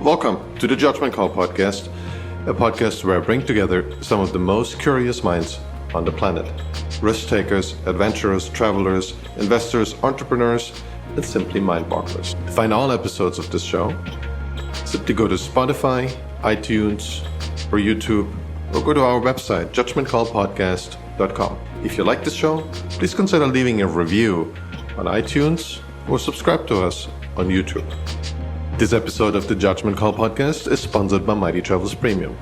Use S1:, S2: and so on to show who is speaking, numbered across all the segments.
S1: Welcome to the Judgment Call podcast, a podcast where I bring together some of the most curious minds on the planet. Risk takers, adventurers, travelers, investors, entrepreneurs, and simply mind-bogglers. To find all episodes of this show, simply go to Spotify, iTunes, or YouTube, or go to our website, judgmentcallpodcast.com. If you like this show, please consider leaving a review on iTunes or subscribe to us on YouTube. This episode of the Judgment Call podcast is sponsored by Mighty Travels Premium.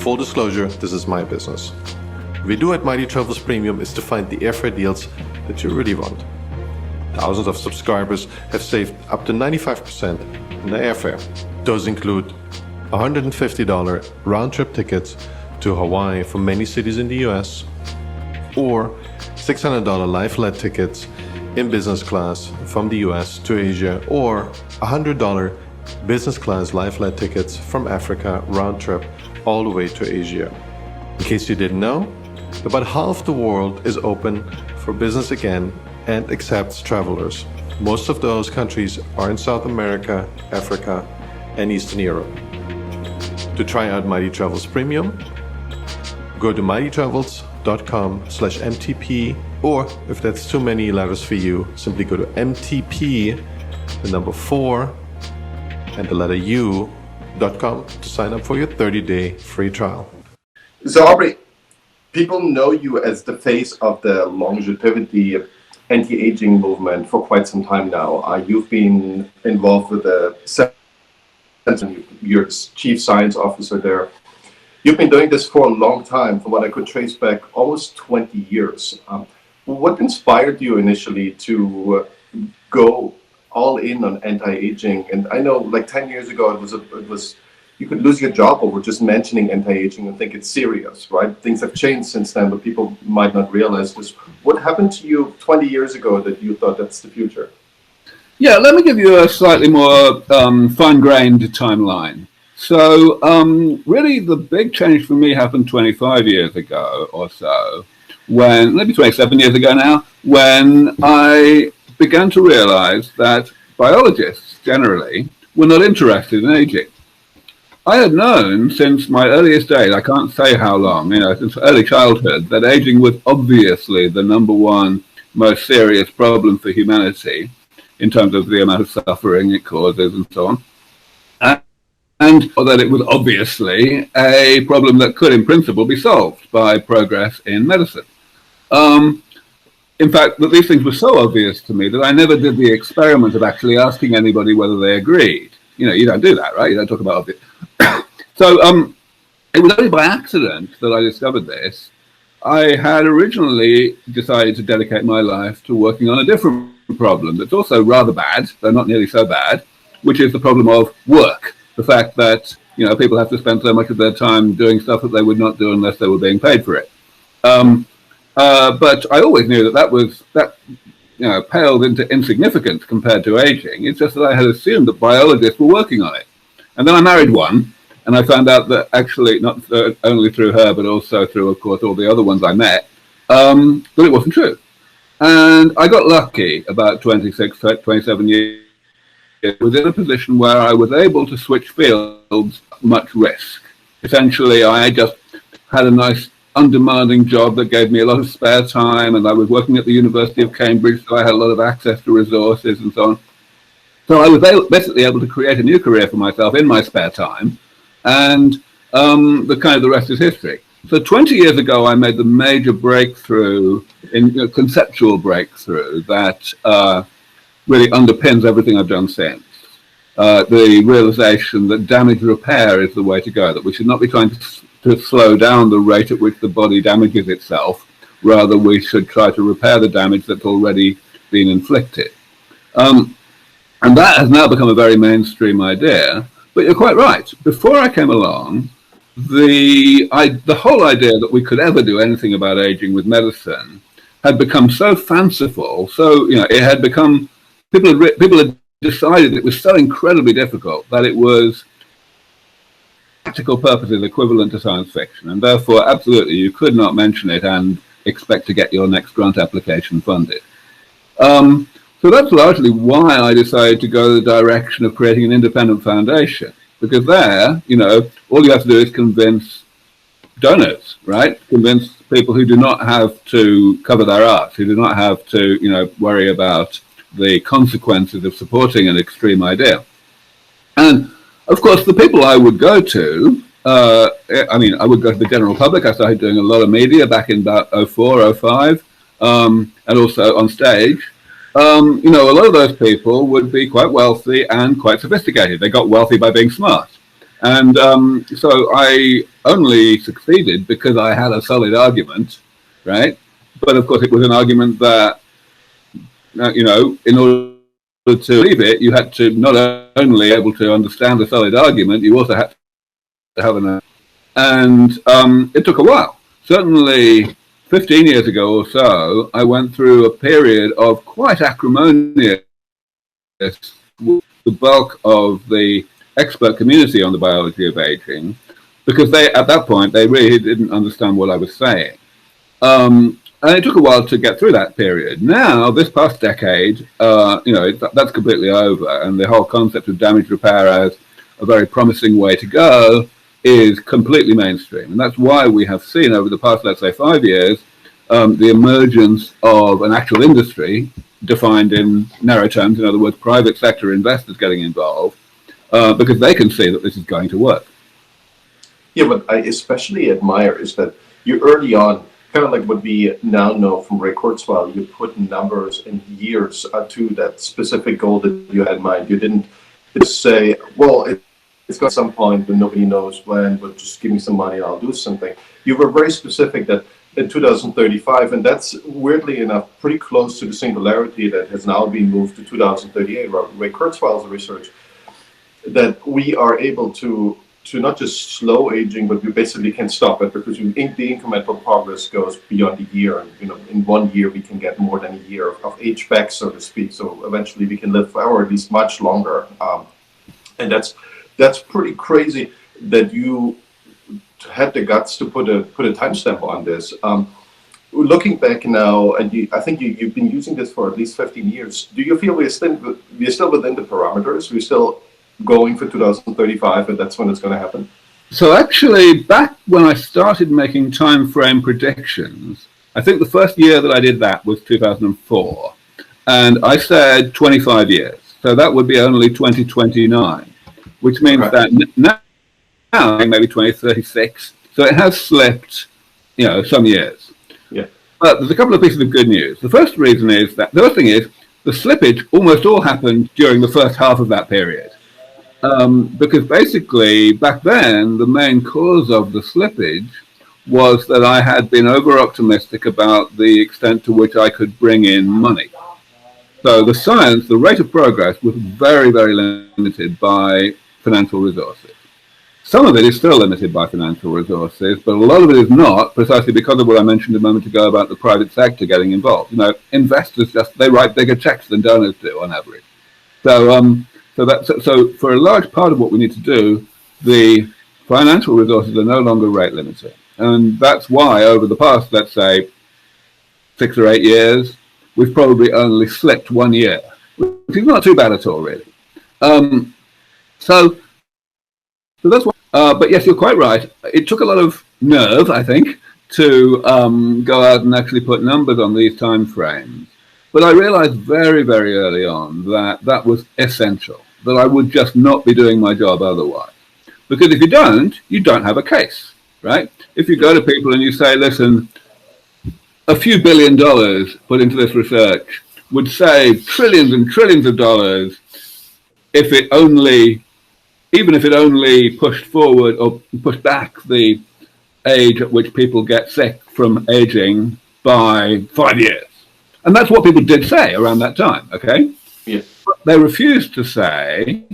S1: Full disclosure, this is my business. What we do at Mighty Travels Premium is to find the airfare deals that you really want. Thousands of subscribers have saved up to 95% in their airfare. Those include $150 round-trip tickets to Hawaii from many cities in the US, or $600 lie-flat tickets in business class from the US to Asia, or $100 business class lie-flat tickets from Africa round-trip all the way to Asia. In case you didn't know, about half the world is open for business again and accepts travelers. Most of those countries are in South America, Africa, and Eastern Europe. To try out Mighty Travels Premium, go to mightytravels.com/MTP, or if that's too many letters for you, simply go to MTP, the number 4, and the letter U.com to sign up for your 30-day free trial.
S2: So Aubrey, people know you as the face of the longevity anti-aging movement for quite some time now. You've been involved with the you're chief science officer there. You've been doing this for a long time, from what I could trace back, almost 20 years. What inspired you initially to go all in on anti-aging? And I know, like 10 years ago, it was you could lose your job over just mentioning anti-aging and think it's serious, right? Things have changed since then, but people might not realize this. What happened to you 20 years ago that you thought that's the future?
S3: Yeah, let me give you a slightly more fine-grained timeline. So really the big change for me happened 25 years ago or so, when, maybe 27 years ago now, when I began to realize that biologists generally were not interested in aging. I had known since my earliest days, I can't say how long, since early childhood, that aging was obviously the number one most serious problem for humanity in terms of the amount of suffering it causes and so on. And that it was obviously a problem that could, in principle, be solved by progress in medicine. In fact, that these things were so obvious to me that I never did the experiment of actually asking anybody whether they agreed. You don't do that, right? You don't talk about obvious. So it was only by accident that I discovered this. I had originally decided to dedicate my life to working on a different problem that's also rather bad, though not nearly so bad, which is the problem of work. The fact that, people have to spend so much of their time doing stuff that they would not do unless they were being paid for it. But I always knew that paled into insignificance compared to aging. It's just that I had assumed that biologists were working on it. And then I married one, and I found out that actually, not only through her, but also through, of course, all the other ones I met, that it wasn't true. And I got lucky about 26, 27 years. It was in a position where I was able to switch fields at much risk. Essentially, I just had a nice, undemanding job that gave me a lot of spare time, and I was working at the University of Cambridge, so I had a lot of access to resources and so on. So I was basically able to create a new career for myself in my spare time, and the rest is history. So 20 years ago, I made the major breakthrough, conceptual breakthrough that really underpins everything I've done since. The realization that damage repair is the way to go, that we should not be trying to slow down the rate at which the body damages itself. Rather, we should try to repair the damage that's already been inflicted. And that has now become a very mainstream idea. But you're quite right. Before I came along, the whole idea that we could ever do anything about aging with medicine had become so fanciful. So, it had become, people had decided it was so incredibly difficult that it was practical purposes equivalent to science fiction, and therefore absolutely you could not mention it and expect to get your next grant application funded. So that's largely why I decided to go the direction of creating an independent foundation. because there, all you have to do is convince donors, right? Convince people who do not have to cover their arse, who do not have to, worry about the consequences of supporting an extreme idea. And of course, the people I would go to, I would go to the general public. I started doing a lot of media back in about 04, 05, and also on stage. A lot of those people would be quite wealthy and quite sophisticated. They got wealthy by being smart. And so I only succeeded because I had a solid argument, right? But of course, it was an argument that, in order to believe it, you had to not only able to understand a solid argument, you also had to have an. And it took a while. Certainly 15 years ago or so, I went through a period of quite acrimonious with the bulk of the expert community on the biology of aging, because at that point, they really didn't understand what I was saying. And it took a while to get through that period. Now, this past decade, that's completely over, and the whole concept of damage repair as a very promising way to go is completely mainstream. And that's why we have seen over the past, let's say, 5 years, the emergence of an actual industry defined in narrow terms, in other words, private sector investors getting involved, because they can see that this is going to work.
S2: Yeah, what I especially admire is that you early on, kind of like what we now know from Ray Kurzweil, you put numbers and years to that specific goal that you had in mind. You didn't just say, well, it's got some point, but nobody knows when, but just give me some money and I'll do something. You were very specific that in 2035, and that's weirdly enough pretty close to the singularity that has now been moved to 2038, Ray Kurzweil's research, that we are able to not just slow aging, but we basically can stop it because the incremental progress goes beyond a year. And in 1 year, we can get more than a year of age back, so to speak. So eventually we can live forever, or at least much longer. And that's pretty crazy that you had the guts to put a timestamp on this. Looking back now, and I think you've been using this for at least 15 years. Do you feel we're still within the parameters? We're still going for 2035, and that's when it's going to happen?
S3: So actually, back when I started making time frame predictions, I think the first year that I did that was 2004, and I said 25 years. So that would be only 2029, which means that now maybe 2036. So it has slipped, some years.
S2: Yeah.
S3: But there's a couple of pieces of good news. The first reason is that the first thing is the slippage almost all happened during the first half of that period. Because basically, back then, the main cause of the slippage was that I had been over-optimistic about the extent to which I could bring in money. So the rate of progress was very, very limited by financial resources. Some of it is still limited by financial resources, but a lot of it is not, precisely because of what I mentioned a moment ago about the private sector getting involved. Investors they write bigger checks than donors do on average. So for a large part of what we need to do, the financial resources are no longer rate limiting. And that's why over the past, let's say, 6 or 8 years, we've probably only slipped 1 year, which is not too bad at all, really. So that's why. But yes, you're quite right. It took a lot of nerve, I think, to go out and actually put numbers on these time frames. But I realized very, very early on that was essential, that I would just not be doing my job otherwise. Because if you don't have a case, right? If you go to people and you say, listen, a few $1 billion put into this research would save trillions and trillions of dollars even if it only pushed forward or pushed back the age at which people get sick from aging by 5 years. And that's what people did say around that time, okay?
S2: Yeah.
S3: But they refused to say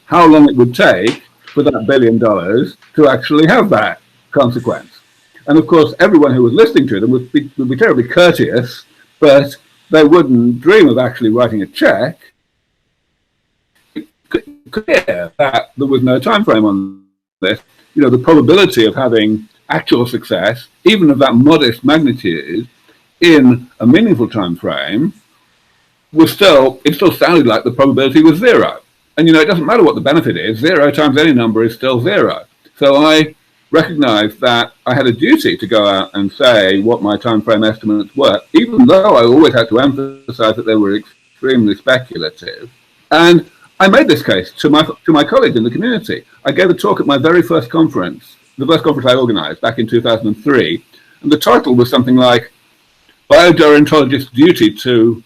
S3: how long it would take for that $1 billion to actually have that consequence. And of course, everyone who was listening to them would be terribly courteous, but they wouldn't dream of actually writing a check. Clear that there was no time frame on this. The probability of having actual success, even of that modest magnitude, in a meaningful time frame, it still sounded like the probability was 0. And, it doesn't matter what the benefit is. 0 times any number is still 0. So I recognized that I had a duty to go out and say what my time frame estimates were, even though I always had to emphasize that they were extremely speculative. And I made this case to my colleagues in the community. I gave a talk at my very first conference, the first conference I organized back in 2003, and the title was something like Biogerontologist's Duty to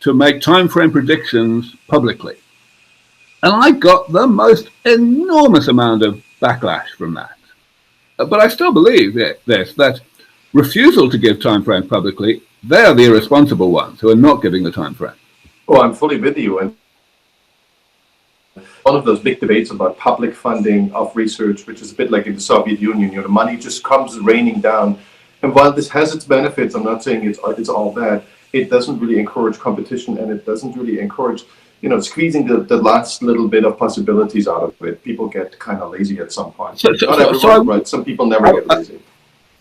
S3: Make Time Frame Predictions Publicly. And I got the most enormous amount of backlash from that. But I still believe that refusal to give time frames publicly, they are the irresponsible ones who are not giving the time frame.
S2: Oh, I'm fully with you. And one of those big debates about public funding of research, which is a bit like in the Soviet Union, the money just comes raining down. And while this has its benefits, I'm not saying it's all bad, it doesn't really encourage competition, and it doesn't really encourage squeezing the last little bit of possibilities out of it. People get kind of lazy at some point. Not everyone, right? Some people never get lazy.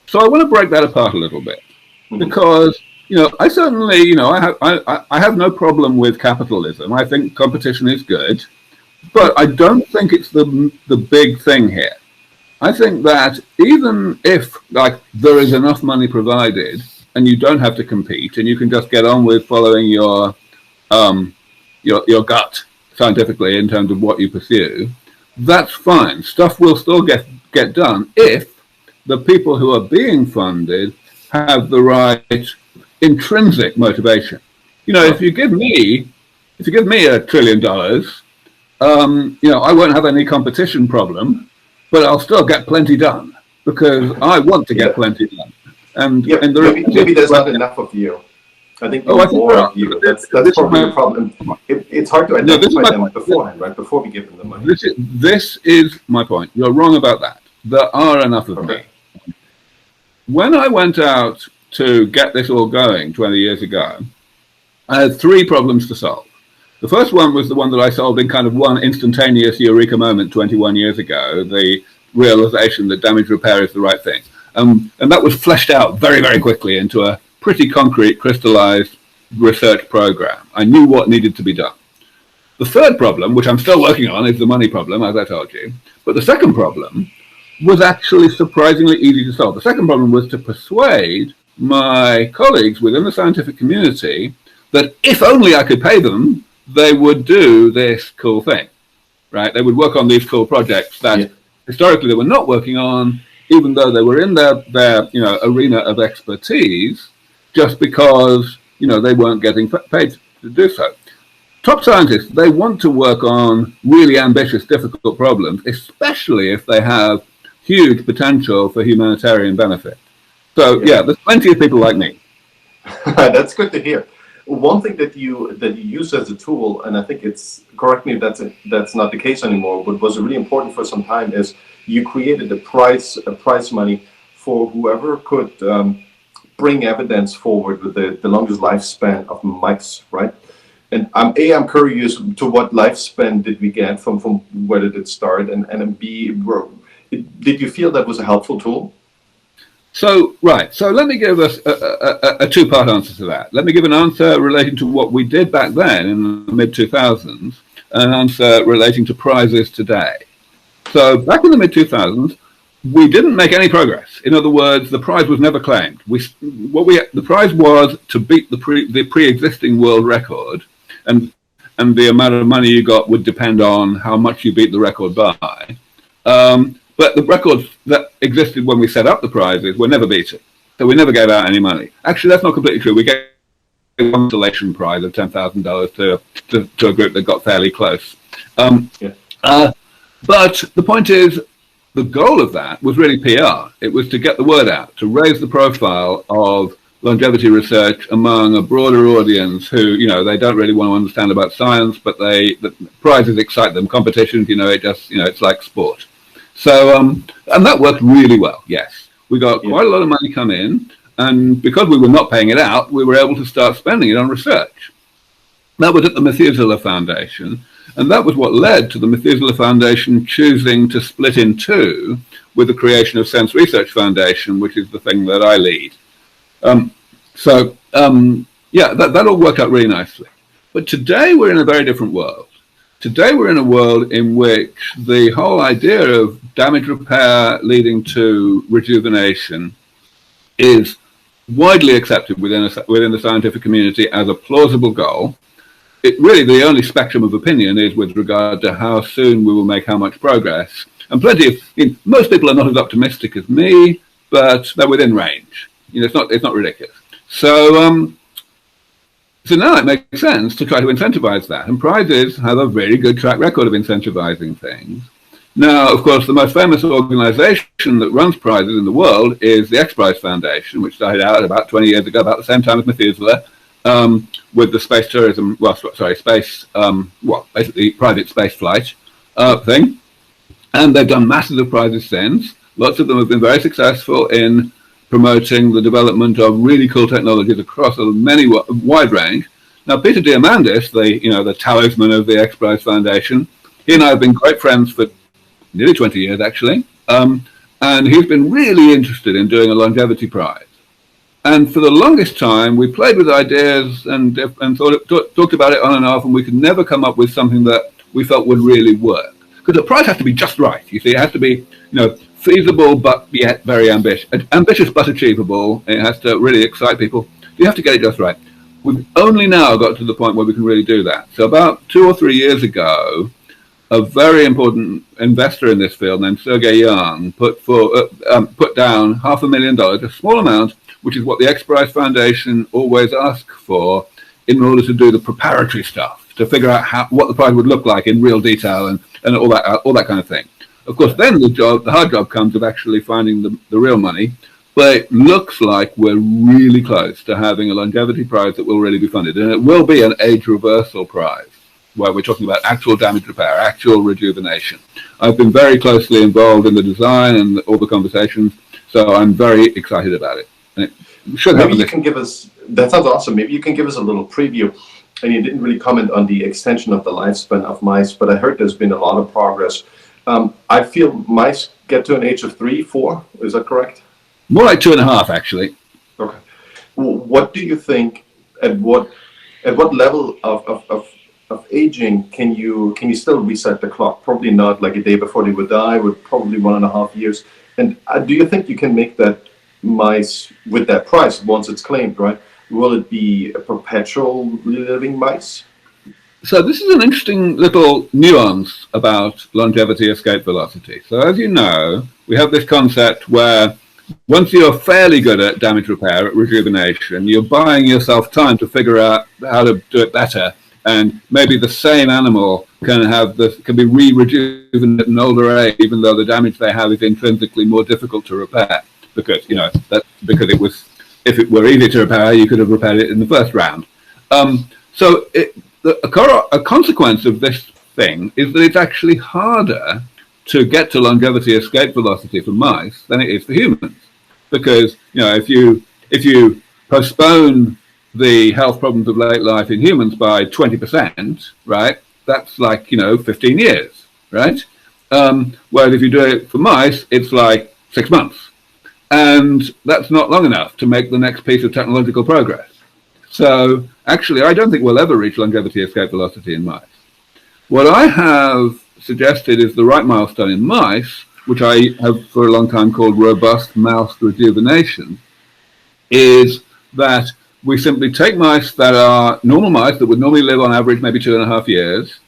S3: So I want to break that apart a little bit, because I certainly I have no problem with capitalism. I think competition is good, but I don't think it's the big thing here. I think that even if there is enough money provided and you don't have to compete and you can just get on with following your gut scientifically in terms of what you pursue, that's fine. Stuff will still get done if the people who are being funded have the right intrinsic motivation. If you give me $1 trillion, I won't have any competition problem, but I'll still get plenty done because I want to get plenty done. And
S2: maybe there's not enough of you. I think more of you. That's probably the problem. It's hard to identify them beforehand, right? Before we give them the money.
S3: This is my point. You're wrong about that. There are enough of me. When I went out to get this all going 20 years ago, I had 3 problems to solve. The first one was the one that I solved in kind of one instantaneous eureka moment 21 years ago, the realization that damage repair is the right thing. And that was fleshed out very, very quickly into a pretty concrete, crystallized research program. I knew what needed to be done. The third problem, which I'm still working on, is the money problem, as I told you. But the second problem was actually surprisingly easy to solve. The second problem was to persuade my colleagues within the scientific community that if only I could pay them, they would do this cool thing, right? They would work on these cool projects that historically they were not working on, even though they were in their arena of expertise, just because they weren't getting paid to do so. Top scientists, they want to work on really ambitious, difficult problems, especially if they have huge potential for humanitarian benefit. So there's plenty of people like me.
S2: That's good to hear. One thing that you use as a tool, and I think correct me if that's not the case anymore, but was really important for some time, is you created a prize money for whoever could bring evidence forward with the longest lifespan of mice, right? And I'm curious to what lifespan did we get from where did it start, and B, did you feel that was a helpful tool?
S3: So let me give us a two-part answer to that. Let me give an answer relating to what we did back then in the mid-2000s, and an answer relating to prizes today. So back in the mid-2000s, we didn't make any progress. In other words, the prize was never claimed. The prize was to beat the pre-existing world record, and the amount of money you got would depend on how much you beat the record by. But the records that existed when we set up the prizes were never beaten. So we never gave out any money. Actually, that's not completely true. We gave a consolation prize of $10,000 to a group that got fairly close. But the point is, the goal of that was really PR. It was to get the word out, to raise the profile of longevity research among a broader audience who, they don't really want to understand about science, but the prizes excite them. Competitions, it's like sport. So, and that worked really well, yes. We got quite a lot of money come in, and because we were not paying it out, we were able to start spending it on research. That was at the Methuselah Foundation, and that was what led to the Methuselah Foundation choosing to split in two with the creation of Sense Research Foundation, which is the thing that I lead. That all worked out really nicely. But today we're in a very different world. today we're in a world in which the whole idea of damage repair leading to rejuvenation is widely accepted within the scientific community as a plausible goal. It really, the only spectrum of opinion is with regard to how soon we will make how much progress. And most people are not as optimistic as me, but they're within range. It's not ridiculous. So now it makes sense to try to incentivize that. And prizes have a very good track record of incentivizing things. Now, of course, the most famous organization that runs prizes in the world is the X Prize Foundation, which started out about 20 years ago, about the same time as Methuselah, with the space tourism, basically private space flight thing. And they've done masses of prizes since. Lots of them have been very successful in promoting the development of really cool technologies across a wide range. Now, Peter Diamandis, the talisman of the X Prize Foundation, he and I have been great friends for nearly 20 years, actually. And he's been really interested in doing a longevity prize. And for the longest time, we played with ideas and talked about it on and off, and we could never come up with something that we felt would really work. Because the prize has to be just right. You see, it has to be, feasible, but yet very ambitious but achievable. It has to really excite people. You have to get it just right. We've only now got to the point where we can really do that. So about 2 or 3 years ago, a very important investor in this field named Sergey Young put down $500,000, a small amount, which is what the X Prize Foundation always asks for in order to do the preparatory stuff, to figure out what the prize would look like in real detail and all that kind of thing. Of course, then the hard job comes of actually finding the real money, but it looks like we're really close to having a longevity prize that will really be funded, and it will be an age reversal prize, where we're talking about actual damage repair, actual rejuvenation. I've been very closely involved in the design and all the conversations, so I'm very excited about it. And it should
S2: Maybe you can give us, that sounds awesome, maybe you can give us a little preview. And you didn't really comment on the extension of the lifespan of mice, but I heard there's been a lot of progress. I feel mice get to an age of 3, 4, is that correct?
S3: More like 2.5, actually.
S2: Okay. What do you think, at what level of aging can you still reset the clock? Probably not like a day before they would die, with probably 1.5 years. And do you think you can make that mice with that price once it's claimed, right? Will it be a perpetual living mice?
S3: So this is an interesting little nuance about longevity escape velocity. So as you know, we have this concept where once you're fairly good at damage repair, at rejuvenation, you're buying yourself time to figure out how to do it better. And maybe the same animal can be re-rejuvenated at an older age, even though the damage they have is intrinsically more difficult to repair. Because, if it were easy to repair, you could have repaired it in the first round. A consequence of this thing is that it's actually harder to get to longevity escape velocity for mice than it is for humans. Because, if you postpone the health problems of late life in humans by 20%, right, that's like, 15 years, right? Whereas if you do it for mice, it's like 6 months. And that's not long enough to make the next piece of technological progress. So actually, I don't think we'll ever reach longevity escape velocity in mice. What I have suggested is the right milestone in mice, which I have for a long time called robust mouse rejuvenation, is that we simply take mice that are normal mice that would normally live on average maybe 2.5 years.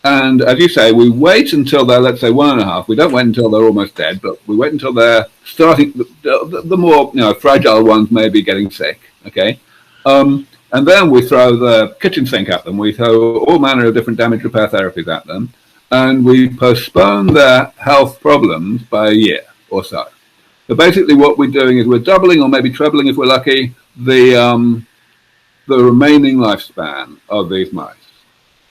S3: And as you say, we wait until they're, let's say, 1.5. We don't wait until they're almost dead, but we wait until they're starting, the more fragile ones may be getting sick, okay? And then we throw the kitchen sink at them. We throw all manner of different damage repair therapies at them, and we postpone their health problems by a year or so. So basically what we're doing is we're doubling or maybe trebling, if we're lucky, the remaining lifespan of these mice.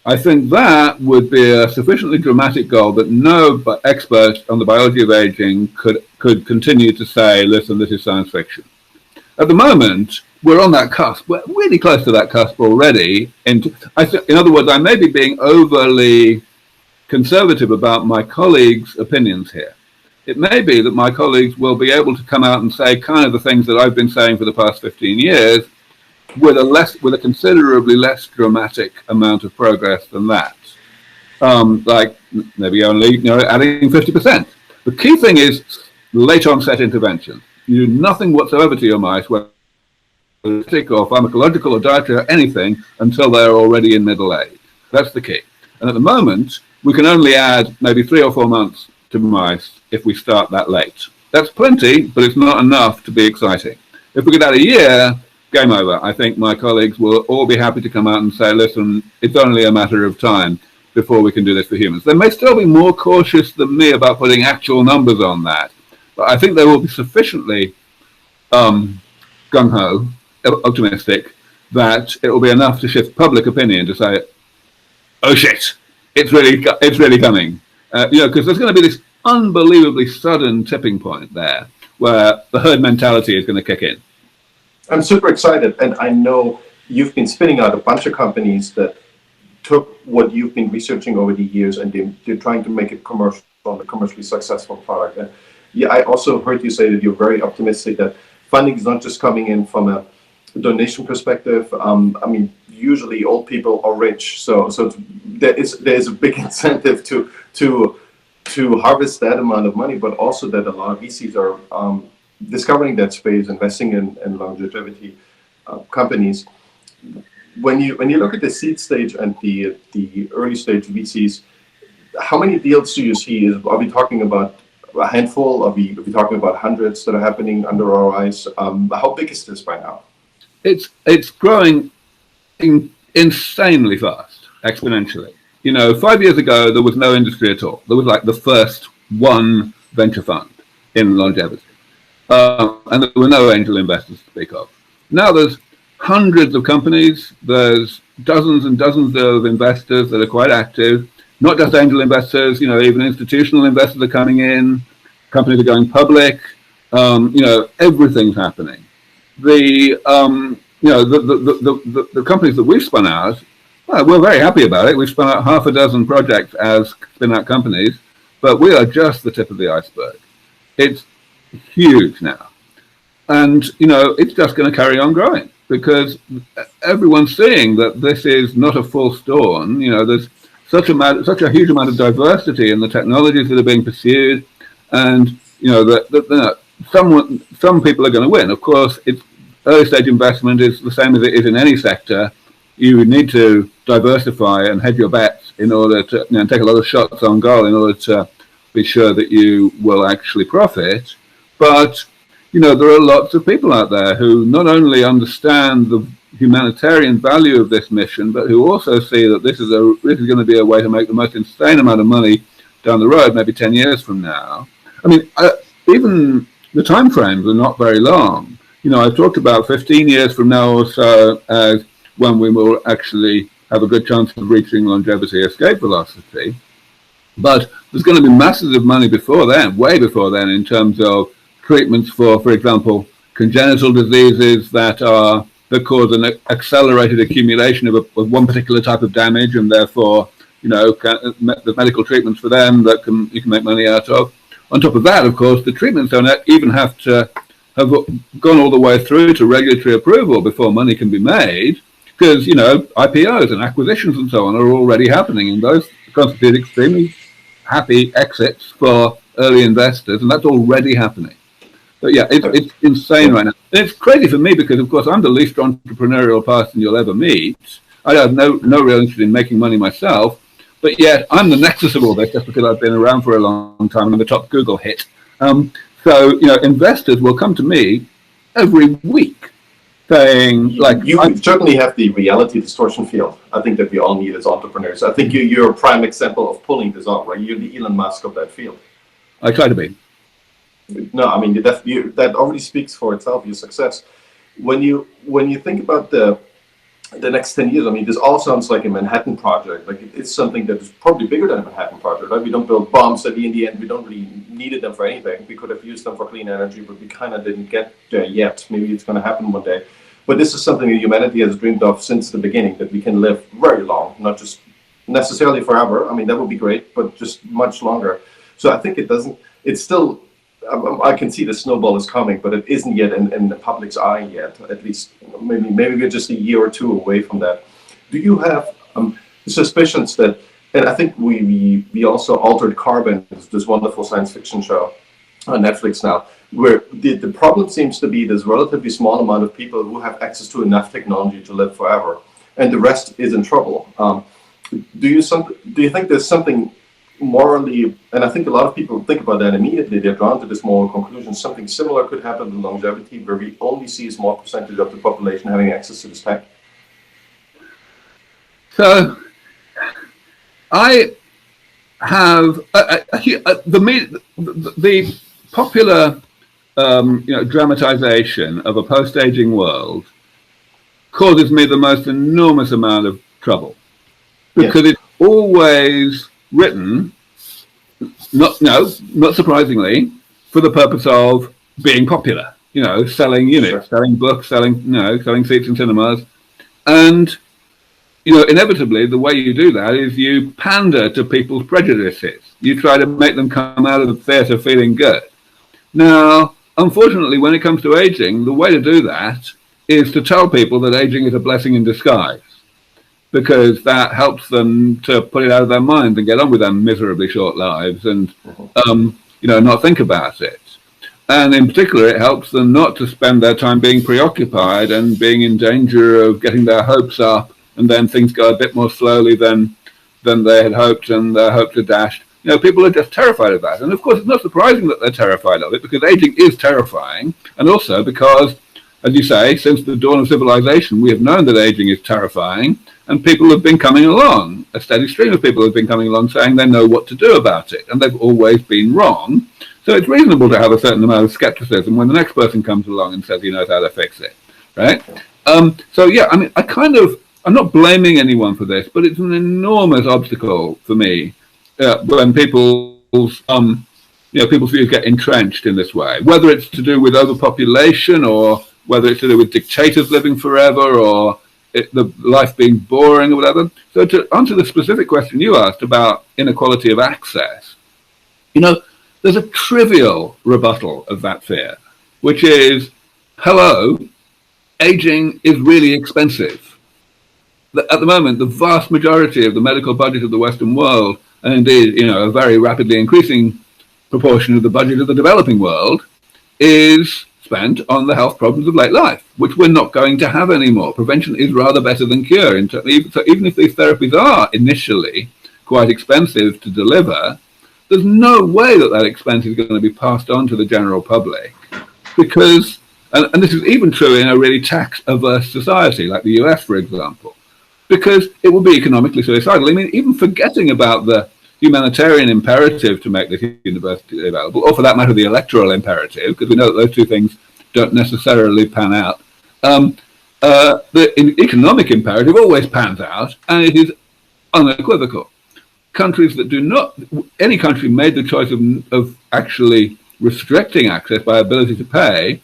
S3: I think that would be a sufficiently dramatic goal that no expert on the biology of aging could continue to say, listen, this is science fiction. At the moment, we're on that cusp. We're really close to that cusp already. In other words, I may be being overly conservative about my colleagues' opinions here. It may be that my colleagues will be able to come out and say kind of the things that I've been saying for the past 15 years, with a considerably less dramatic amount of progress than that. like maybe only adding 50%. The key thing is late onset intervention. You do nothing whatsoever to your mice, whether it's or pharmacological or dietary or anything, until they're already in middle age. That's the key. And at the moment, we can only add maybe 3 or 4 months to mice if we start that late. That's plenty, but it's not enough to be exciting. If we could add a year, game over. I think my colleagues will all be happy to come out and say, listen, it's only a matter of time before we can do this for humans. They may still be more cautious than me about putting actual numbers on that, but I think they will be sufficiently gung-ho, optimistic, that it will be enough to shift public opinion to say, oh shit, it's really coming. Because there's going to be this unbelievably sudden tipping point there where the herd mentality is going to kick in.
S2: I'm super excited, and I know you've been spinning out a bunch of companies that took what you've been researching over the years, and they're trying to make it commercial, a commercially successful product. And yeah, I also heard you say that you're very optimistic that funding is not just coming in from a donation perspective. I mean, usually old people are rich, so there is a big incentive to harvest that amount of money, but also that a lot of VCs are discovering that space, investing in longevity companies. When you look at the seed stage and the early stage VCs, how many deals do you see? Are we talking about a handful? Are we talking about hundreds that are happening under our eyes? How big is this by now?
S3: It's growing insanely fast, exponentially. 5 years ago, there was no industry at all. There was like the first one venture fund in longevity. And there were no angel investors to speak of. Now there's hundreds of companies. There's dozens and dozens of investors that are quite active. Not just angel investors, even institutional investors are coming in. Companies are going public. Everything's happening. The companies that we've spun out, well, we're very happy about it. We've spun out half a dozen projects as spin-out companies, but we are just the tip of the iceberg. It's huge now. And, it's just going to carry on growing because everyone's seeing that this is not a full storm. There's such a huge amount of diversity in the technologies that are being pursued, and, some people are going to win. Of course, early stage investment is the same as it is in any sector. You need to diversify and hedge your bets in order to take a lot of shots on goal in order to be sure that you will actually profit. But, there are lots of people out there who not only understand the humanitarian value of this mission, but who also see that this is going to be a way to make the most insane amount of money down the road, maybe 10 years from now. I mean, even the time frames are not very long. I've talked about 15 years from now or so as when we will actually have a good chance of reaching longevity escape velocity. But there's going to be masses of money before then, way before then, in terms of treatments for example, congenital diseases that cause an accelerated accumulation of one particular type of damage, and therefore, the medical treatments for them that you can make money out of. On top of that, of course, the treatments don't even have to have gone all the way through to regulatory approval before money can be made, because, IPOs and acquisitions and so on are already happening, and those constitute extremely happy exits for early investors, and that's already happening. But yeah, it's insane right now. And it's crazy for me because, of course, I'm the least entrepreneurial person you'll ever meet. I have no real interest in making money myself, but yet I'm the nexus of all this just because I've been around for a long time and I'm the top Google hit. So, investors will come to me every week saying, like...
S2: You certainly have the reality distortion field. I think that we all need as entrepreneurs. I think you're a prime example of pulling this off, right? You're the Elon Musk of that field.
S3: I try to be.
S2: No, I mean, that already speaks for itself, your success. When you think about the next 10 years, I mean, this all sounds like a Manhattan project. Like it's something that is probably bigger than a Manhattan project, right? We don't build bombs that in the end, we don't really needed them for anything. We could have used them for clean energy, but we kind of didn't get there yet. Maybe it's going to happen one day. But this is something that humanity has dreamed of since the beginning, that we can live very long, not just necessarily forever. I mean, that would be great, but just much longer. So I think it's still, I can see the snowball is coming, but it isn't yet in the public's eye yet. At least maybe we're just a year or two away from that. Do you have suspicions that and I think we also Altered Carbon, this wonderful science fiction show on Netflix now, where the problem seems to be this relatively small amount of people who have access to enough technology to live forever, and the rest is in trouble. Do you think there's something morally, and I think a lot of people think about that immediately, they're drawn to this moral conclusion, something similar could happen to longevity, where we only see a small percentage of the population having access to this tech?
S3: So I have the popular dramatization of a post-aging world causes me the most enormous amount of trouble, because it's always written, not surprisingly, for the purpose of being popular. Selling units, selling books, selling seats in cinemas, and inevitably, the way you do that is you pander to people's prejudices. You try to make them come out of the theatre feeling good. Now, unfortunately, when it comes to aging, the way to do that is to tell people that aging is a blessing in disguise, because that helps them to put it out of their minds and get on with their miserably short lives and, not think about it. And in particular, it helps them not to spend their time being preoccupied and being in danger of getting their hopes up, and then things go a bit more slowly than they had hoped, and their hopes are dashed. People are just terrified of that. And of course, it's not surprising that they're terrified of it, because aging is terrifying. And also because, as you say, since the dawn of civilization, we have known that aging is terrifying, and people have been coming along, a steady stream of people have been coming along saying they know what to do about it, and they've always been wrong. So it's reasonable to have a certain amount of skepticism when the next person comes along and says he knows how to fix it, right? I'm not blaming anyone for this, but it's an enormous obstacle for me when people's views get entrenched in this way, whether it's to do with overpopulation or whether it's to do with dictators living forever or the life being boring or whatever. So to answer the specific question you asked about inequality of access, there's a trivial rebuttal of that fear, which is, hello, aging is really expensive. At the moment, the vast majority of the medical budget of the Western world, and indeed, a very rapidly increasing proportion of the budget of the developing world, is spent on the health problems of late life, which we're not going to have anymore. Prevention is rather better than cure. So even if these therapies are initially quite expensive to deliver, there's no way that expense is going to be passed on to the general public, because, and this is even true in a really tax-averse society like the US, for example, because it would be economically suicidal. I mean, even forgetting about the humanitarian imperative to make this university available, or for that matter, the electoral imperative, because we know that those two things don't necessarily pan out. The economic imperative always pans out, and it is unequivocal. Countries that do not, any country made the choice of actually restricting access by ability to pay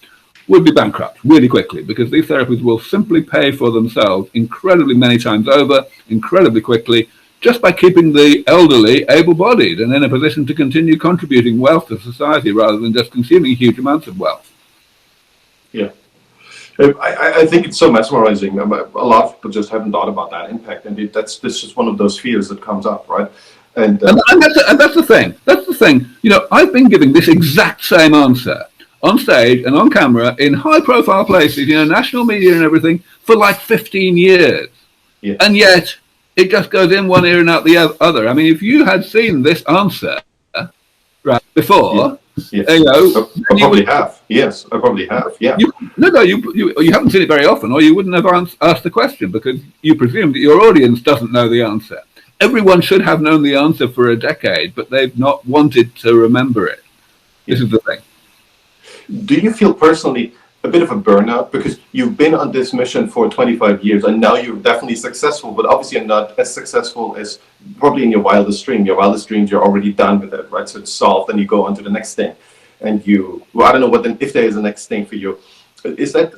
S3: would be bankrupt really quickly, because these therapies will simply pay for themselves incredibly many times over, incredibly quickly, just by keeping the elderly able-bodied and in a position to continue contributing wealth to society rather than just consuming huge amounts of wealth.
S2: Yeah. I think it's so mesmerizing. A lot of people just haven't thought about that impact, and this is one of those fears that comes up, right? And
S3: that's the thing. That's the thing. I've been giving this exact same answer on stage and on camera in high-profile places, national media and everything, for like 15 years.
S2: Yeah.
S3: And yet, it just goes in one ear and out the other. I mean, if you had seen this answer before,
S2: I probably have. Yes, I probably have. Yeah.
S3: You haven't seen it very often, or you wouldn't have asked the question, because you presume that your audience doesn't know the answer. Everyone should have known the answer for a decade, but they've not wanted to remember it. This is the thing.
S2: Do you feel personally a bit of a burnout, because you've been on this mission for 25 years and now you're definitely successful, but obviously you're not as successful as probably in your wildest dream. Your wildest dreams, you're already done with it, right? So it's solved, and you go on to the next thing. And I don't know if there is a next thing for you. Is that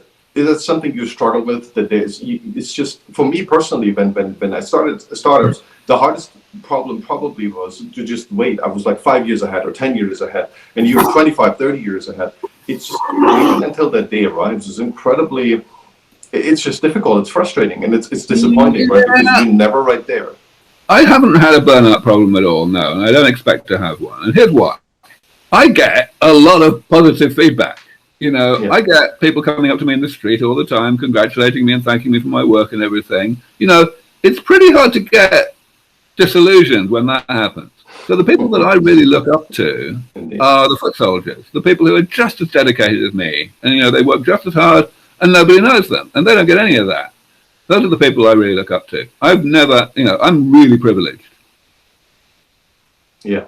S2: something you struggle with? It's just, for me personally, when I started, the hardest problem probably was to just wait. I was like 5 years ahead or 10 years ahead, and you're 25, 30 years ahead. It's just waiting until that day arrives is incredibly, it's just difficult. It's frustrating, and it's disappointing, right? Because you're never right there.
S3: I haven't had a burnout problem at all, no, and I don't expect to have one. And here's why. I get a lot of positive feedback.
S2: Yeah.
S3: I get people coming up to me in the street all the time, congratulating me and thanking me for my work and everything. It's pretty hard to get disillusioned when that happens. So the people that I really look up to are the foot soldiers, the people who are just as dedicated as me, and they work just as hard, and nobody knows them, and they don't get any of that. Those are the people I really look up to. I've never, I'm really privileged.
S2: Yeah.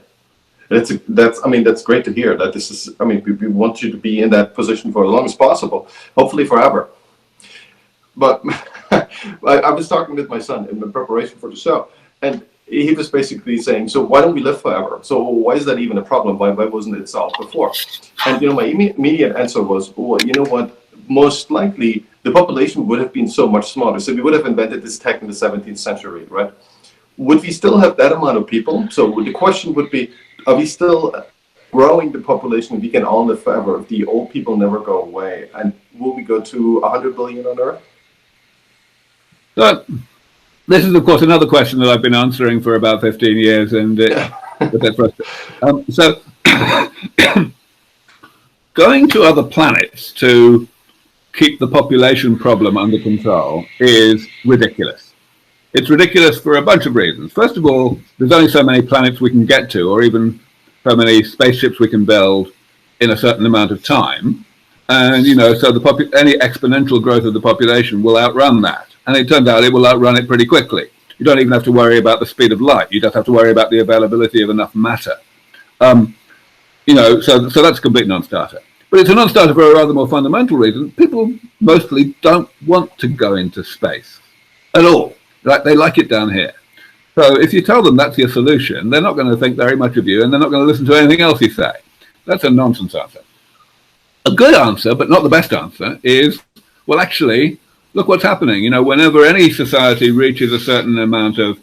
S2: That's great to hear that this is, we want you to be in that position for as long as possible, hopefully forever. But I was talking with my son in the preparation for the show, and he was basically saying, so why don't we live forever? So why is that even a problem? Why wasn't it solved before? And, my immediate answer was, well, you know what? Most likely the population would have been so much smaller. So we would have invented this tech in the 17th century, right? Would we still have that amount of people? So the question would be, are we still growing the population? We can all live forever if the old people never go away. And will we go to 100 billion on Earth?
S3: So, this is, of course, another question that I've been answering for about 15 years, and it's a bit frustrating. So, going to other planets to keep the population problem under control is ridiculous. It's ridiculous for a bunch of reasons. First of all, there's only so many planets we can get to, or even so many spaceships we can build in a certain amount of time. And, so any exponential growth of the population will outrun that. And it turns out it will outrun it pretty quickly. You don't even have to worry about the speed of light. You just have to worry about the availability of enough matter. So that's a complete non-starter. But it's a non-starter for a rather more fundamental reason. People mostly don't want to go into space at all. They like it down here. So if you tell them that's your solution, they're not going to think very much of you, and they're not going to listen to anything else you say. That's a nonsense answer. A good answer, but not the best answer, is, well, actually, look what's happening. Whenever any society reaches a certain amount of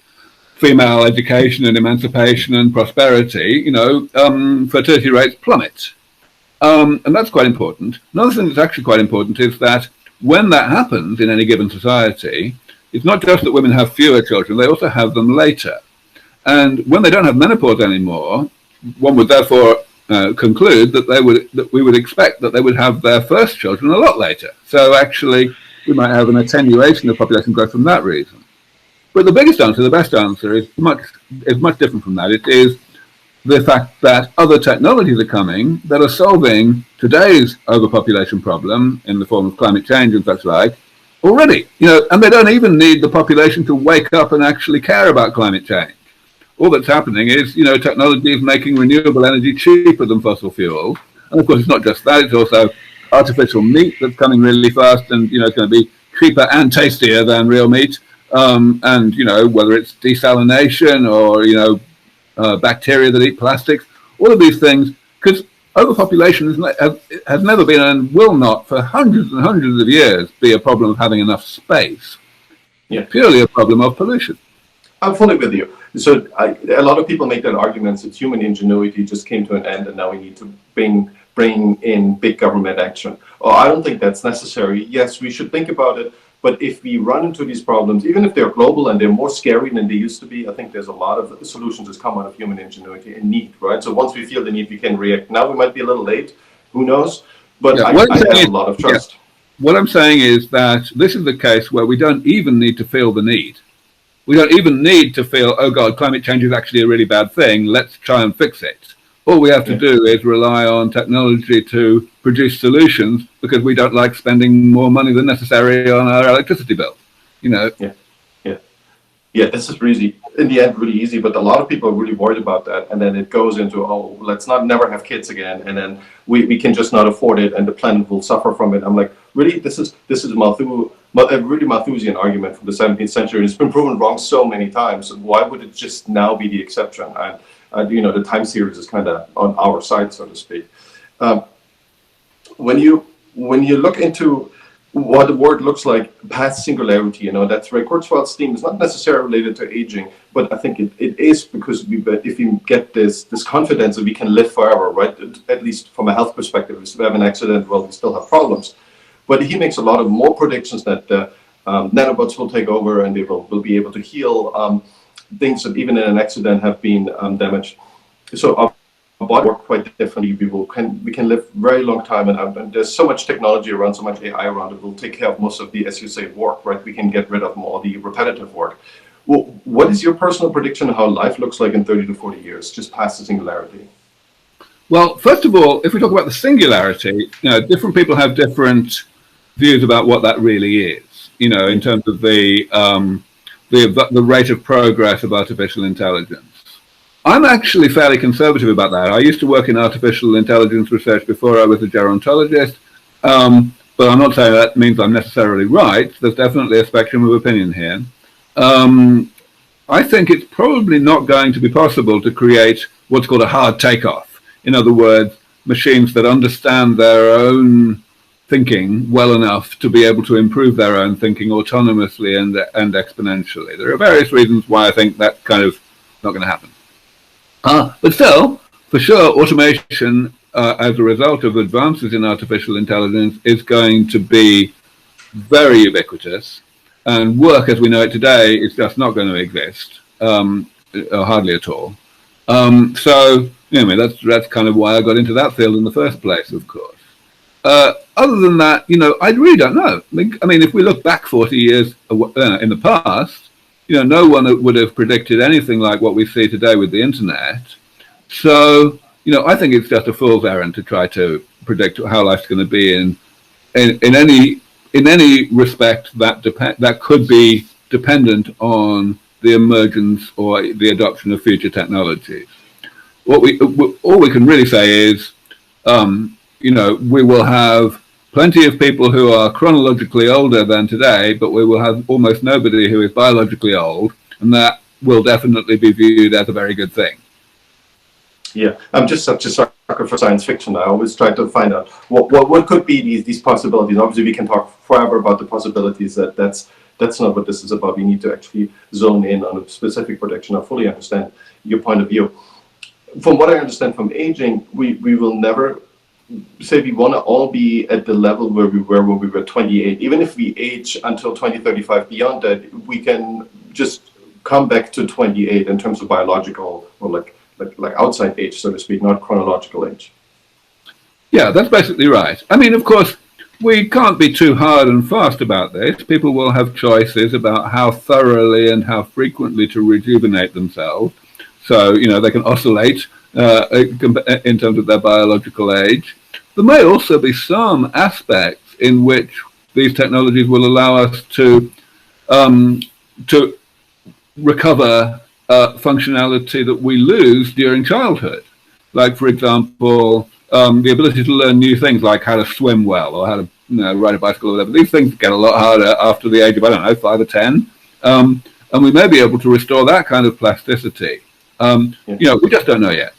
S3: female education and emancipation and prosperity, fertility rates plummet. And that's quite important. Another thing that's actually quite important is that when that happens in any given society, it's not just that women have fewer children, they also have them later. And when they don't have menopause anymore, one would therefore conclude that we would expect that they would have their first children a lot later. So actually, we might have an attenuation of population growth from that reason. But the biggest answer, the best answer, is much different from that. It is the fact that other technologies are coming that are solving today's overpopulation problem in the form of climate change and such like already. And they don't even need the population to wake up and actually care about climate change. All that's happening is, technology is making renewable energy cheaper than fossil fuels. And of course, it's not just that, it's also artificial meat that's coming really fast, and, it's going to be cheaper and tastier than real meat. And, whether it's desalination or, bacteria that eat plastics, all of these things, because overpopulation has never been and will not for hundreds and hundreds of years be a problem of having enough space.
S2: Yeah.
S3: It's purely a problem of pollution.
S2: I'm fully with you. So a lot of people make that argument that human ingenuity just came to an end and now we need to bring in big government action. Oh, I don't think that's necessary. Yes, we should think about it. But if we run into these problems, even if they're global and they're more scary than they used to be, I think there's a lot of solutions that come out of human ingenuity and need, right? So once we feel the need, we can react. Now we might be a little late, who knows? But I have a lot of trust.
S3: Yeah. What I'm saying is that this is the case where we don't even need to feel the need. We don't even need to feel, oh God, climate change is actually a really bad thing. Let's try and fix it. All we have to do is rely on technology to produce solutions because we don't like spending more money than necessary on our electricity bill.
S2: Yeah, this is really, in the end, really easy, but a lot of people are really worried about that. And then it goes into, oh, let's never have kids again. And then we can just not afford it and the planet will suffer from it. I'm like, really, this is a really Malthusian argument from the 17th century. It's been proven wrong so many times. Why would it just now be the exception? And the time series is kind of on our side, so to speak. When you look into what the world looks like past singularity, that's where Kurzweil's theme is not necessarily related to aging, but I think it is because if we get this confidence that we can live forever, right? At least from a health perspective, if we have an accident, well, we still have problems. But he makes a lot of more predictions that nanobots will take over and they will be able to heal things that even in an accident have been damaged. So our body work quite differently. We can live very long time, and there's so much technology around, so much AI around it. We'll take care of most of the, as you say, work, right? We can get rid of more the repetitive work. Well, what is your personal prediction of how life looks like in 30 to 40 years, just past the singularity?
S3: Well, first of all, if we talk about the singularity, different people have different views about what that really is. In terms of the rate of progress of artificial intelligence. I'm actually fairly conservative about that. I used to work in artificial intelligence research before I was a gerontologist, but I'm not saying that means I'm necessarily right. There's definitely a spectrum of opinion here. I think it's probably not going to be possible to create what's called a hard takeoff. In other words, machines that understand their own thinking well enough to be able to improve their own thinking autonomously and exponentially. There are various reasons why I think that's kind of not going to happen. But still, for sure, automation as a result of advances in artificial intelligence is going to be very ubiquitous, and work as we know it today is just not going to exist, hardly at all. So, that's kind of why I got into that field in the first place, of course. Other than that, I really don't know. I mean, if we look back 40 years in the past, no one would have predicted anything like what we see today with the internet. So, I think it's just a fool's errand to try to predict how life's going to be in any respect that could be dependent on the emergence or the adoption of future technologies. All we can really say is, we will have plenty of people who are chronologically older than today, but we will have almost nobody who is biologically old, and that will definitely be viewed as a very good thing.
S2: Yeah, I'm just such a sucker for science fiction. I always try to find out what could be these possibilities. Obviously, we can talk forever about the possibilities. That's not what this is about. We need to actually zone in on a specific prediction. I fully understand your point of view. From what I understand from aging, we will never say we want to all be at the level where we were when we were 28. Even if we age until 2035, beyond that, we can just come back to 28 in terms of biological or like outside age, so to speak, not chronological age.
S3: Yeah, that's basically right. I mean, of course, we can't be too hard and fast about this. People will have choices about how thoroughly and how frequently to rejuvenate themselves. So, they can oscillate in terms of their biological age. There may also be some aspects in which these technologies will allow us to recover functionality that we lose during childhood. Like, for example, the ability to learn new things like how to swim well or how to ride a bicycle or whatever. These things get a lot harder after the age of, 5 or 10. And we may be able to restore that kind of plasticity. We just don't know yet.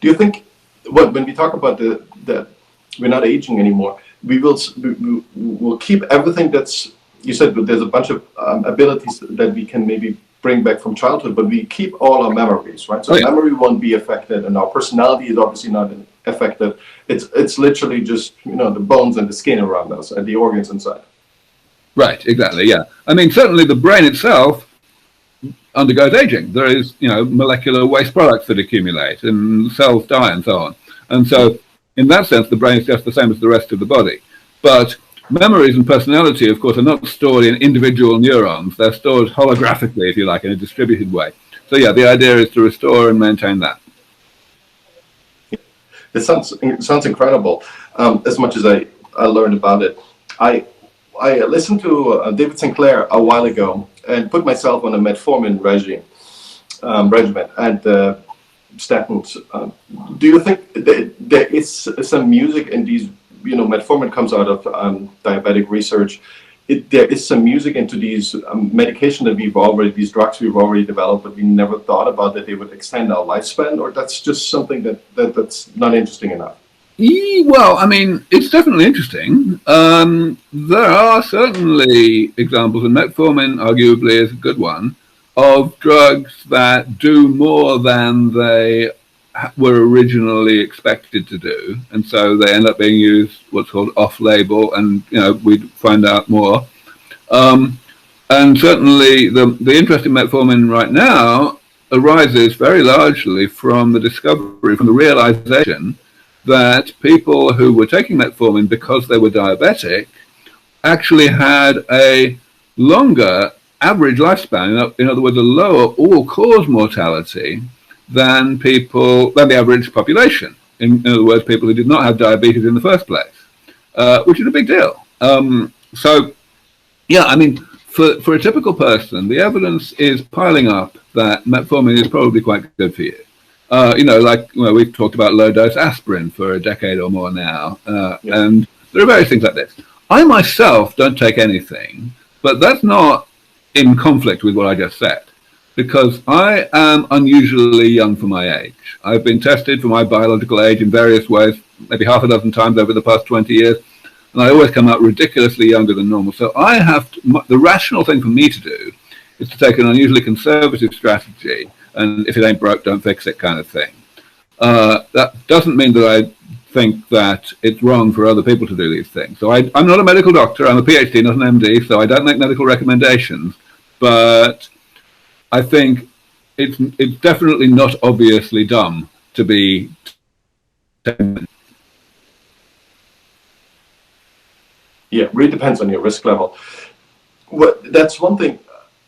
S3: Do
S2: you think, when we talk about the we're not aging anymore, we'll keep everything that's, you said there's a bunch of abilities that we can maybe bring back from childhood, but we keep all our memories, right? So memory won't be affected, and our personality is obviously not affected. It's literally just, the bones and the skin around us and the organs inside.
S3: Right, exactly, yeah. I mean, certainly the brain itself undergoes aging. There is, molecular waste products that accumulate and cells die and so on. And so in that sense, the brain is just the same as the rest of the body. But memories and personality, of course, are not stored in individual neurons. They're stored holographically, if you like, in a distributed way. So yeah, the idea is to restore and maintain that.
S2: It sounds incredible. As much as I learned about it, I listened to David Sinclair a while ago and put myself on a metformin regimen and statins. Do you think there is some music in these? Metformin comes out of diabetic research. There is some music into these medication that these drugs we've already developed, but we never thought about that they would extend our lifespan, or that's just something that's not interesting enough.
S3: Well, I mean, it's definitely interesting. There are certainly examples, and metformin arguably is a good one, of drugs that do more than they were originally expected to do, and so they end up being used what's called off-label, and we find out more. And certainly the interest in metformin right now arises very largely from the discovery, from the realization that people who were taking metformin because they were diabetic actually had a longer average lifespan, in other words, a lower all-cause mortality than the average population. In other words, people who did not have diabetes in the first place, which is a big deal. Yeah, I mean, for a typical person, the evidence is piling up that metformin is probably quite good for you. We've talked about low-dose aspirin for a decade or more now, and there are various things like this. I myself don't take anything, but that's not in conflict with what I just said, because I am unusually young for my age. I've been tested for my biological age in various ways, maybe half a dozen times over the past 20 years, and I always come out ridiculously younger than normal. So the rational thing for me to do is to take an unusually conservative strategy, and if it ain't broke, don't fix it kind of thing. That doesn't mean that I think that it's wrong for other people to do these things. So I'm not a medical doctor, I'm a PhD, not an MD, so I don't make medical recommendations, but I think it's definitely not obviously dumb to be.
S2: Yeah, really depends on your risk level. That's one thing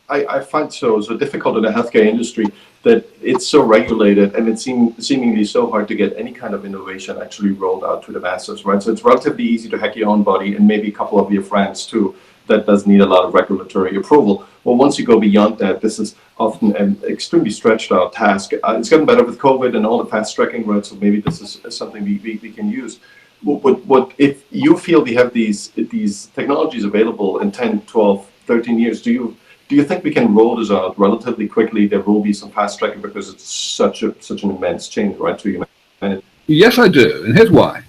S2: I find so difficult in the healthcare industry, that it's so regulated and it's seemingly so hard to get any kind of innovation actually rolled out to the masses, right? So it's relatively easy to hack your own body and maybe a couple of your friends too. That does need a lot of regulatory approval. Well, once you go beyond that, this is often an extremely stretched out task. It's gotten better with COVID and all the fast tracking, right? So maybe this is something we can use. What if you feel we have these technologies available in 10, 12, 13 years, do you think we can roll this out relatively quickly? There will be some fast tracking because it's such an immense change, right, to humanity?
S3: Yes, I do, and here's why.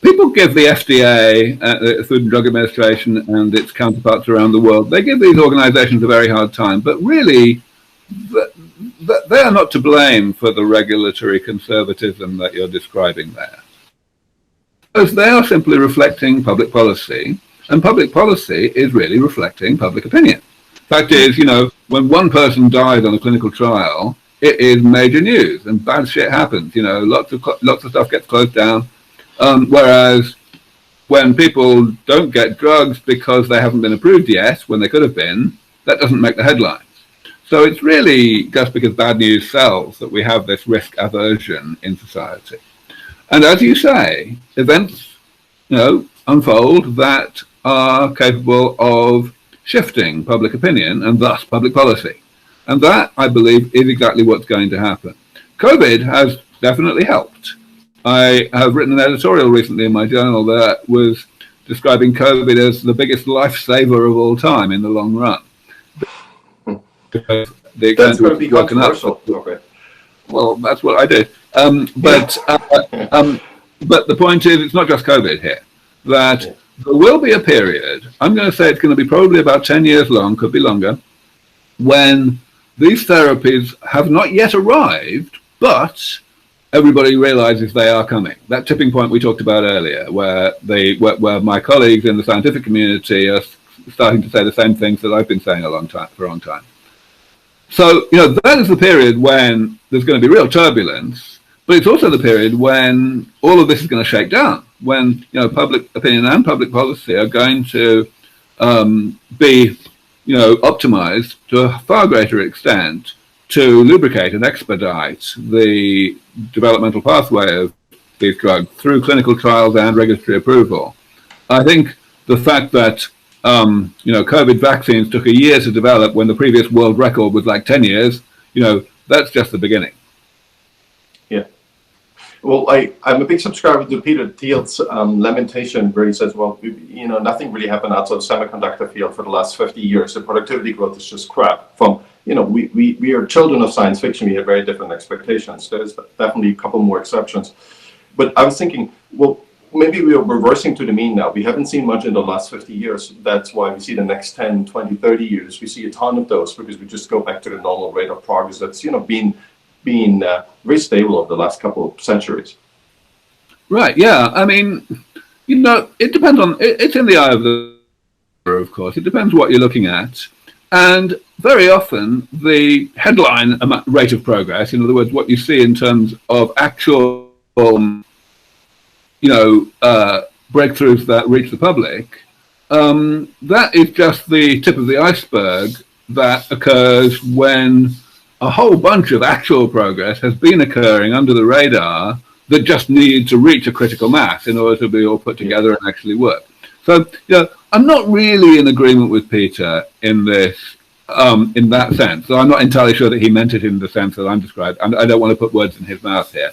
S3: People give the FDA, the Food and Drug Administration, and its counterparts around the world, they give these organizations a very hard time, but really, they are not to blame for the regulatory conservatism that you're describing there. Because they are simply reflecting public policy, and public policy is really reflecting public opinion. Fact is, when one person dies on a clinical trial, it is major news, and bad shit happens. Lots of stuff gets closed down. Whereas when people don't get drugs because they haven't been approved yet, when they could have been, that doesn't make the headlines. So it's really just because bad news sells that we have this risk aversion in society. And as you say, events, unfold that are capable of shifting public opinion and thus public policy. And that, I believe, is exactly what's going to happen. COVID has definitely helped. I have written an editorial recently in my journal that was describing COVID as the biggest lifesaver of all time in the long run.
S2: That's going to be controversial. Okay.
S3: Well, that's what I did. But the point is, it's not just COVID here. That there will be a period, I'm going to say it's going to be probably about 10 years long, could be longer, when these therapies have not yet arrived, but everybody realizes they are coming. That tipping point we talked about earlier, where my colleagues in the scientific community are starting to say the same things that I've been saying for a long time. So, that is the period when there's going to be real turbulence, but it's also the period when all of this is going to shake down, when, public opinion and public policy are going to be, optimized to a far greater extent to lubricate and expedite the developmental pathway of these drugs through clinical trials and regulatory approval. I think the fact that COVID vaccines took a year to develop when the previous world record was like 10 years, that's just the beginning.
S2: Yeah. Well, I'm a big subscriber to Peter Thiel's lamentation, where he says, well, nothing really happened outside the semiconductor field for the last 50 years. The productivity growth is just crap. We are children of science fiction. We have very different expectations. There's definitely a couple more exceptions. But I was thinking, well, maybe we are reversing to the mean now. We haven't seen much in the last 50 years. That's why we see the next 10, 20, 30 years. We see a ton of those because we just go back to the normal rate of progress that's, been very stable over the last couple of centuries.
S3: Right, yeah. I mean, it depends on, it's in the eye of the, of course. It depends what you're looking at. And very often the headline rate of progress, in other words, what you see in terms of actual, breakthroughs that reach the public, that is just the tip of the iceberg that occurs when a whole bunch of actual progress has been occurring under the radar that just need to reach a critical mass in order to be all put together and actually work. So, I'm not really in agreement with Peter in this, in that sense. So I'm not entirely sure that he meant it in the sense that I'm described. I don't want to put words in his mouth here.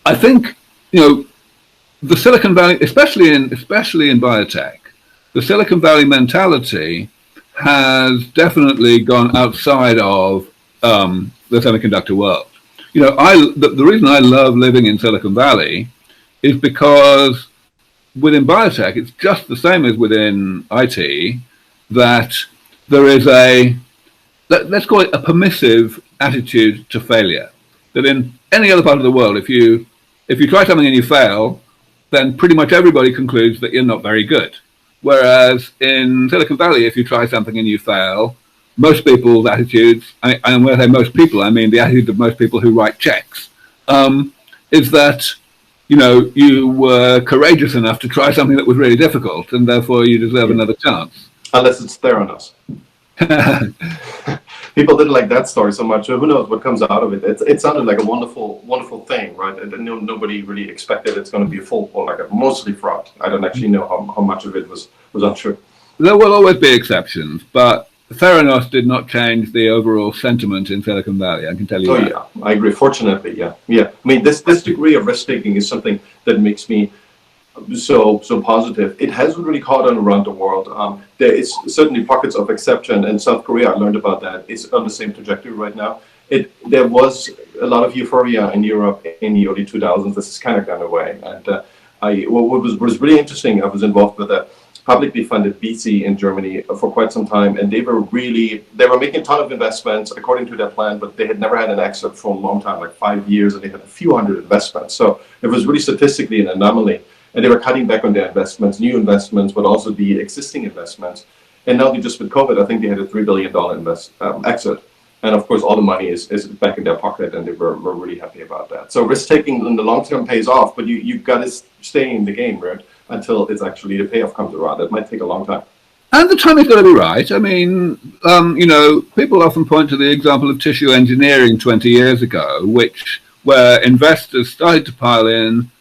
S3: I think, the Silicon Valley, especially in biotech, the Silicon Valley mentality has definitely gone outside of the semiconductor world. The reason I love living in Silicon Valley is because within biotech, it's just the same as within IT, that there is let's call it a permissive attitude to failure. That in any other part of the world, if you try something and you fail, then pretty much everybody concludes that you're not very good. Whereas in Silicon Valley, if you try something and you fail, most people's attitudes, and when I say most people, I mean the attitude of most people who write checks, is that, you were courageous enough to try something that was really difficult, and therefore you deserve another chance.
S2: Unless it's Theranos. People didn't like that story so much. Who knows what comes out of it? It sounded like a wonderful, wonderful thing, right? And nobody really expected it's going to be a full, or like a mostly fraud. I don't actually know how much of it was untrue. There
S3: will always be exceptions, but Theranos did not change the overall sentiment in Silicon Valley. I can tell you.
S2: Oh yeah, I agree. Fortunately, yeah. I mean, this degree of risk taking is something that makes me so positive. It hasn't really caught on around the world. There is certainly pockets of exception, and South Korea, I learned about that, is on the same trajectory right now. There was a lot of euphoria in Europe in the early 2000s. This has kind of gone away. And what was really interesting, I was involved with a publicly funded BC in Germany for quite some time, and they were making a ton of investments according to their plan, but they had never had an exit for a long time, like 5 years, and they had a few hundred investments. So it was really statistically an anomaly. And they were cutting back on their investments, new investments, but also the existing investments. And now just with COVID, I think they had a $3 billion exit. And of course, all the money is back in their pocket, and they were really happy about that. So risk taking in the long term pays off, but you've got to stay in the game, right, until it's actually the payoff comes around. It might take a long time.
S3: And the timing's got to be right. I mean, people often point to the example of tissue engineering 20 years ago, where investors started to pile in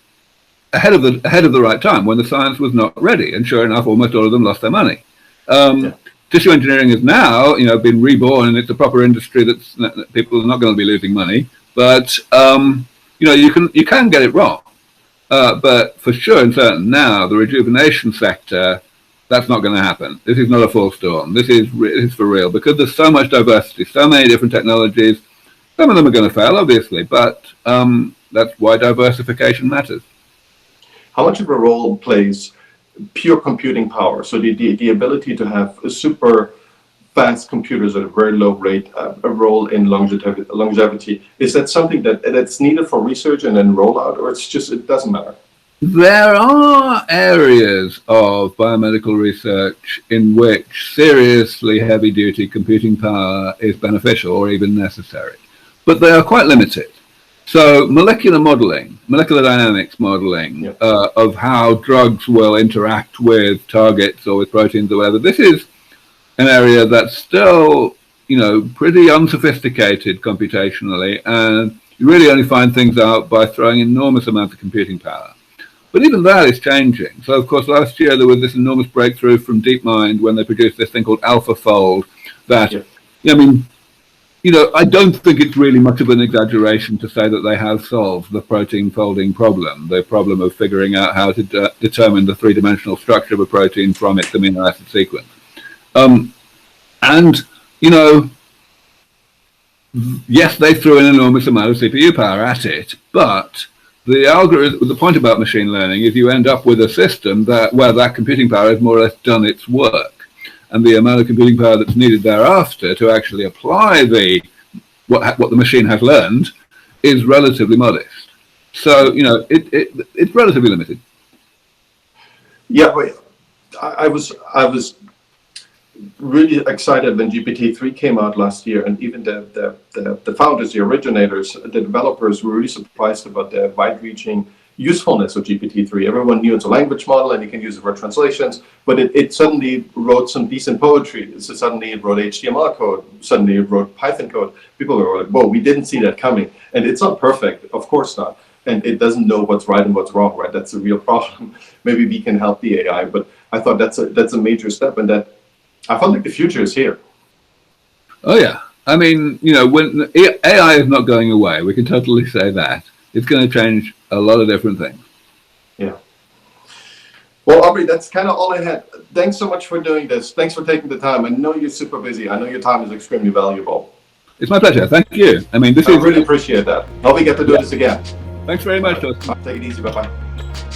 S3: ahead of the right time when the science was not ready, and sure enough, almost all of them lost their money. Tissue engineering is now, been reborn, and it's a proper industry that people are not going to be losing money. But you can get it wrong. But for sure and certain now, the rejuvenation sector, that's not going to happen. This is not a full storm. This is for real, because there's so much diversity, so many different technologies. Some of them are going to fail, obviously, but that's why diversification matters.
S2: How much of a role plays pure computing power? So the ability to have a super fast computers at a very low rate, a role in longevity. Is that something that's needed for research and then rollout, or it doesn't matter?
S3: There are areas of biomedical research in which seriously heavy-duty computing power is beneficial or even necessary, but they are quite limited. So molecular dynamics modeling of how drugs will interact with targets or with proteins or whatever, this is an area that's still, pretty unsophisticated computationally, and you really only find things out by throwing enormous amounts of computing power. But even that is changing. So, of course, last year there was this enormous breakthrough from DeepMind when they produced this thing called AlphaFold that, I don't think it's really much of an exaggeration to say that they have solved the protein folding problem, the problem of figuring out how to determine the three-dimensional structure of a protein from its amino acid sequence. Yes, they threw an enormous amount of CPU power at it, but the point about machine learning is you end up with a system where that computing power has more or less done its work. And the amount of computing power that's needed thereafter to actually apply what the machine has learned is relatively modest. So, it's relatively limited.
S2: Yeah, but I was really excited when GPT-3 came out last year, and even the founders, the originators, the developers were really surprised about the wide-reaching usefulness of GPT-3. Everyone knew it's a language model and you can use it for translations, but it suddenly wrote some decent poetry. So suddenly it wrote HTML code, suddenly it wrote Python code. People were like, whoa, we didn't see that coming. And it's not perfect, of course not. And it doesn't know what's right and what's wrong, right? That's a real problem. Maybe we can help the AI, but I thought that's a major step, and that I felt like the future is here.
S3: Oh yeah, I mean, when AI is not going away, we can totally say that. It's going to change a lot of different things.
S2: Yeah. Well, Aubrey, that's kind of all I had. Thanks so much for doing this. Thanks for taking the time. I know you're super busy. I know your time is extremely valuable.
S3: It's my pleasure. Thank you. I mean,
S2: I really appreciate that. Hope we get to do this again.
S3: Thanks very much, Justin.
S2: Take it easy. Bye-bye.